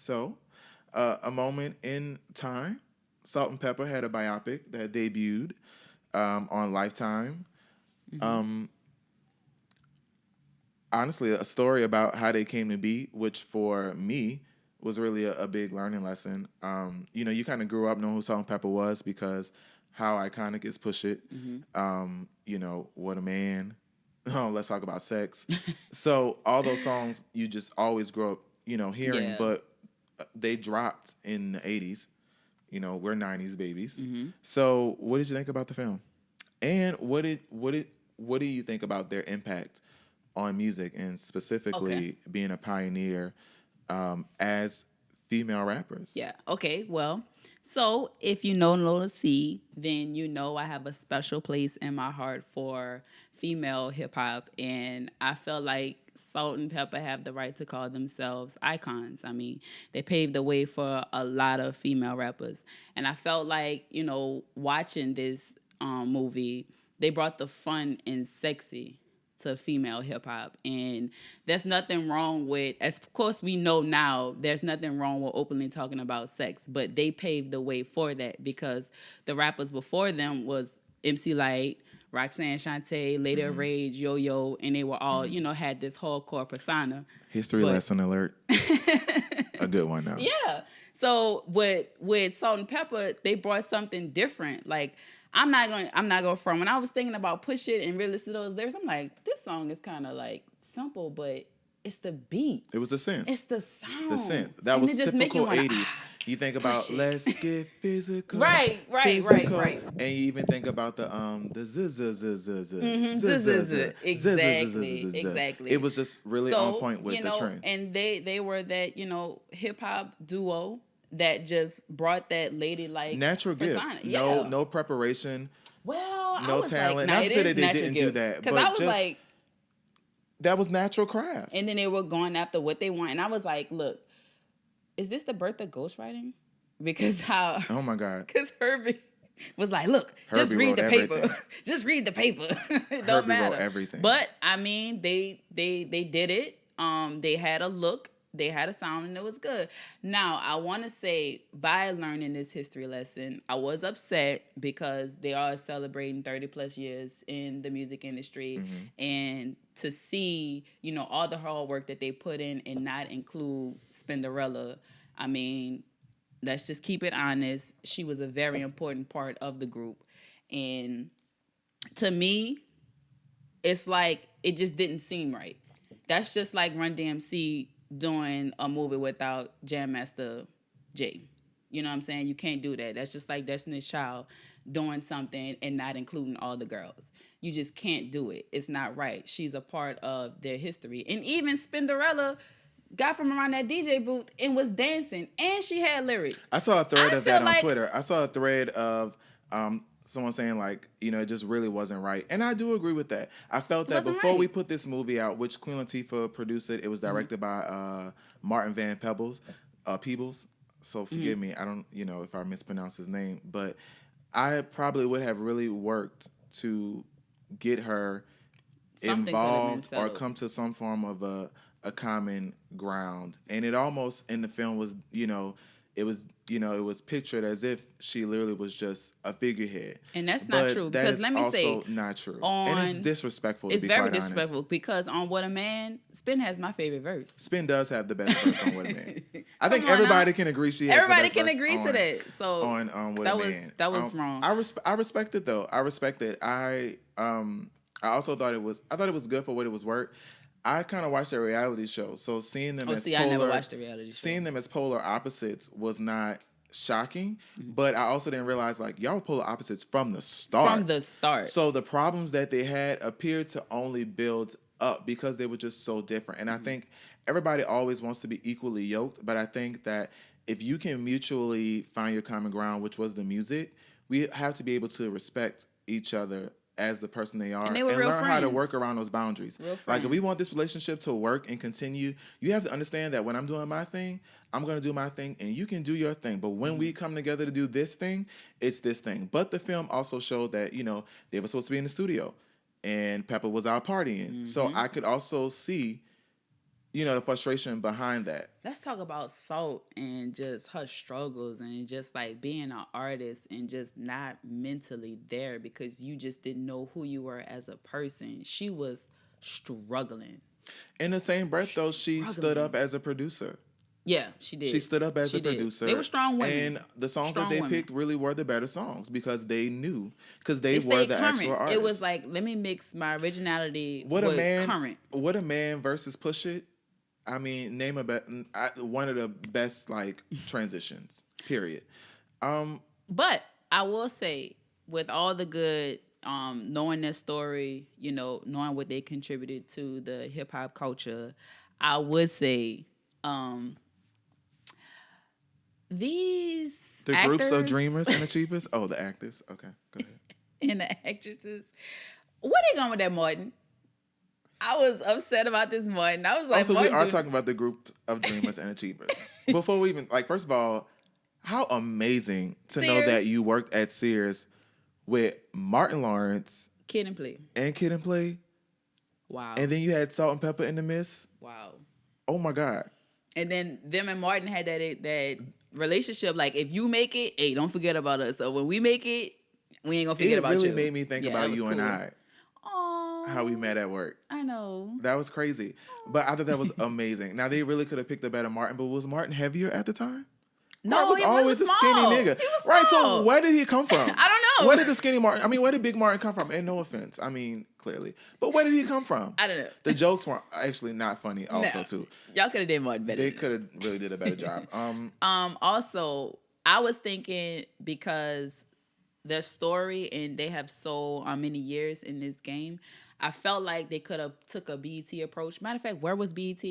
So, a moment in time, Salt-N-Pepa had a biopic that debuted on Lifetime. Mm-hmm. Um, Honestly, a story about how they came to be, which for me was really a big learning lesson. You kind of grew up knowing who Salt-N-Pepa was because how iconic is Push It. Mm-hmm. What a man. Oh, let's talk about sex. So all those songs you just always grow up, hearing, Yeah. but they dropped in the 80s. We're 90s babies. Mm-hmm. So what did you think about the film? And what do you think about their impact on music and Okay. specifically being a pioneer as female rappers? Yeah. Okay. Well, so if you know Lola C, then you know I have a special place in my heart for female hip hop, and I feel like Salt and Pepper have the right to call themselves icons. I mean, they paved the way for a lot of female rappers, and I felt like watching this movie, they brought the fun and sexy to female hip hop. And there's nothing wrong with, as of course we know now, there's nothing wrong with openly talking about sex, but they paved the way for that because the rappers before them was MC Light, Roxanne Shante, Later Rage, Yo Yo, and they were all, had this hardcore persona. History But lesson alert. A good one though. yeah. So with Salt and Pepper, they brought something different. Like I'm not going from when I was thinking about Push It and really listen to those lyrics, I'm like, this song is kind of like simple, but it's the beat. It was the synth. It's the sound. The synth. That And was it just make you typical wanna, 80s. You think about push it. let's get physical. Right. Physical. And you even think about the z z z z z Exactly. It was just really on point with the trend. And they were that, hip hop duo that just brought that ladylike Natural gifts. persona. Yeah. No preparation. Well, I No was talent. Like, Not nah, to say it is that they natural didn't gift. do that, Because but I was just like, that was natural craft. and then they were going after what they want, and I was like, look, is this the birth of ghostwriting? Because how? Oh my God. Because Herbie was like, look, just Herbie read the wrote paper. everything. Just read the paper. It don't Herbie matter. wrote everything. But I mean, they did it. They had a look, they had a sound, and it was good. Now, I want to say, by learning this history lesson, I was upset because they are celebrating 30 plus years in the music industry, and to see, all the hard work that they put in and not include Spinderella. I mean, let's just keep it honest. She was a very important part of the group. And to me, it's like it just didn't seem right. That's just like Run DMC doing a movie without Jam Master Jay. You know what I'm saying? You can't do that. That's just like Destiny's Child doing something and not including all the girls. You just can't do it. It's not right. She's a part of their history. And even Spinderella got from around that DJ booth and was dancing, and she had lyrics. I saw a thread of that on like Twitter. I saw a thread of someone saying like, it just really wasn't right. And I do agree with that. I felt that before we put this movie out, which Queen Latifah produced it was directed by Martin Van Peebles. So forgive me. I don't, if I mispronounce his name, but I probably would have really worked to get her involved or come to some form of a common ground. And it almost in the film was, it was pictured as if she literally was just a figurehead. And that's not true. Because let me say, also not true. And it's disrespectful. It's very disrespectful because on What a Man, Spin has my favorite verse. Spin does have the best verse on What a Man. I think everybody can agree she has everybody the best can agree to that. So on What a Man. That was wrong. I respect it though. I respect it. I also thought it was good for what it was worth. I kind of watched a reality show, so seeing them as polar, I never watched the reality show. Seeing them as polar opposites was not shocking, but I also didn't realize like y'all were polar opposites from the start. So the problems that they had appeared to only build up because they were just so different. And I think everybody always wants to be equally yoked, but I think that if you can mutually find your common ground, which was the music, we have to be able to respect each other as the person they are and learn how to work around those boundaries. Like if we want this relationship to work and continue, you have to understand that when I'm doing my thing, I'm going to do my thing and you can do your thing. But when we come together to do this thing, it's this thing. But the film also showed that, they were supposed to be in the studio and Peppa was out partying. So I could also see, the frustration behind that. Let's talk about Salt and just her struggles and just like being an artist and just not mentally there because you just didn't know who you were as a person. She was struggling. In the same breath, though, she stood up as a producer. Yeah, she did. She stood up as a producer. They were strong women. And the songs that they picked really were the better songs because they knew. Because they were the actual artists. It was like, let me mix my originality with current. What a Man versus Push It. I mean, one of the best, like, transitions, period. But I will say, with all the good, knowing their story, knowing what they contributed to the hip-hop culture, I would say... the actors, groups of dreamers and achievers. Oh, the actors. Okay, go ahead. And the actresses. What are they going with that, Martin? I was upset about this, Martin. I was like, also, we are talking about the group of dreamers and achievers. Before we even, like, first of all, how amazing to know that you worked at Sears with Martin Lawrence, Kid and Play. Wow. And then you had Salt-N-Pepa in the midst. Wow. Oh my God. And then them and Martin had that relationship. Like, if you make it, hey, don't forget about us. So when we make it, we ain't gonna forget about you. It really made me think about you and I. Aww. How we met at work. I know. That was crazy. But I thought that was amazing. Now, they really could have picked a better Martin, but was Martin heavier at the time? No, Martin was always a skinny nigga. Right, so where did he come from? I don't know. Where did the skinny Martin, where did Big Martin come from? And no offense, clearly. But where did he come from? I don't know. The jokes were actually not funny also, too. Y'all could have did Martin better. They could have really did a better job. Also, I was thinking because their story and they have so many years in this game, I felt like they could have took a BET approach. Matter of fact, where was BET?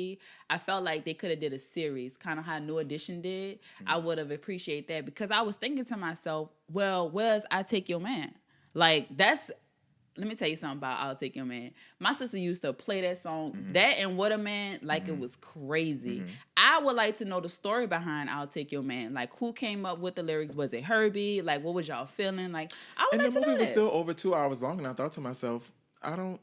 I felt like they could have did a series, kind of how New Edition did. Mm-hmm. I would have appreciated that because I was thinking to myself, well, where's I Take Your Man? Like, let me tell you something about I'll Take Your Man. My sister used to play that song, that and What a Man, like it was crazy. I would like to know the story behind I'll Take Your Man. Like, who came up with the lyrics? Was it Herbie? Like, what was y'all feeling? Like, I would like to know that. And the movie was still over 2 hours long, and I thought to myself, I don't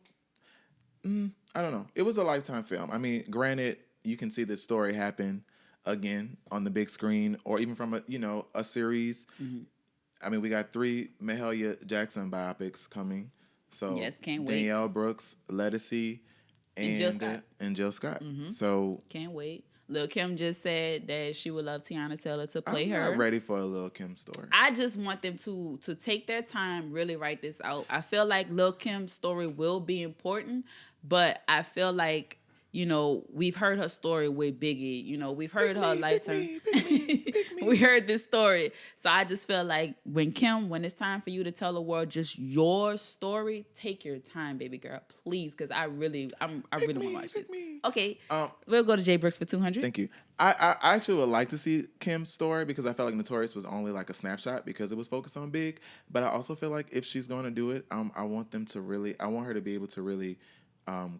know. It was a Lifetime film. Granted, you can see this story happen again on the big screen or even from a series. Mm-hmm. We got 3 Mahalia Jackson biopics coming. So yes, can't wait. Danielle Brooks, Ledisi, and Jill Scott. Mm-hmm. So can't wait. Lil' Kim just said that she would love Tiana Taylor to play her. I'm not ready for a Lil' Kim story. I just want them to take their time, really write this out. I feel like Lil' Kim's story will be important, but I feel like, we've heard her story with Biggie. We've heard her lifetime. We heard this story. So I just feel like when it's time for you to tell the world just your story, take your time, baby girl, please, because I really want to watch this. Okay, we'll go to Jay Brooks for 200. Thank you. I actually would like to see Kim's story because I felt like Notorious was only like a snapshot because it was focused on Big. But I also feel like if she's going to do it, I want her to be able to really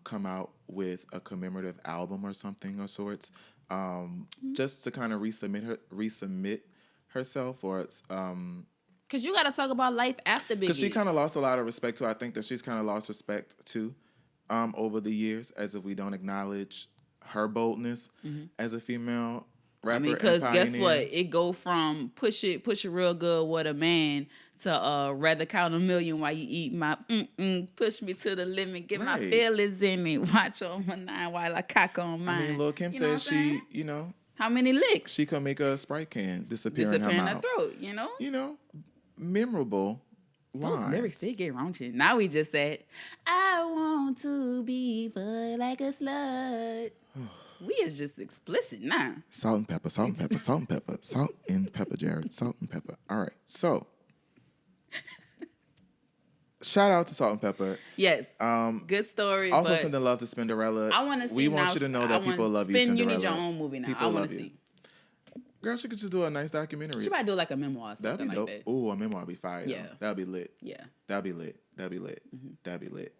come out with a commemorative album or something of sorts, just to kind of resubmit herself or because you got to talk about life after Biggie. Because she kind of lost a lot of respect too. I think that she's kind of lost respect too over the years, as if we don't acknowledge her boldness as a female rapper. Because guess what? It go from push it real good, What a Man, to rather count a million while you eat my push me to the limit, get my feelings in me, watch on my 9 while I cock on mine. Lil' Kim says she, how many licks? She could make a Sprite can disappear in her mouth. Throat, memorable lines. Those lyrics, they get raunchy. Now we just said, I want to be fucked like a slut. We is just explicit now. Salt-N-Pepa, Salt-N-Pepa, Salt-N-Pepa, Salt-N-Pepa, Jared, Salt-N-Pepa. All right, so shout out to Salt-N-Pepa. Yes. Good story. Also sending love to Spinderella. I want to see. We want you to know that people love you, Cinderella. You need your own movie now. I want to see. Girl, she could just do a nice documentary. She might do like a memoir or something. That'd be dope. Like that. Ooh, a memoir would be fire. Yeah. That'd be lit. Yeah. That'd be lit. That'd be lit. Mm-hmm. That'd be lit.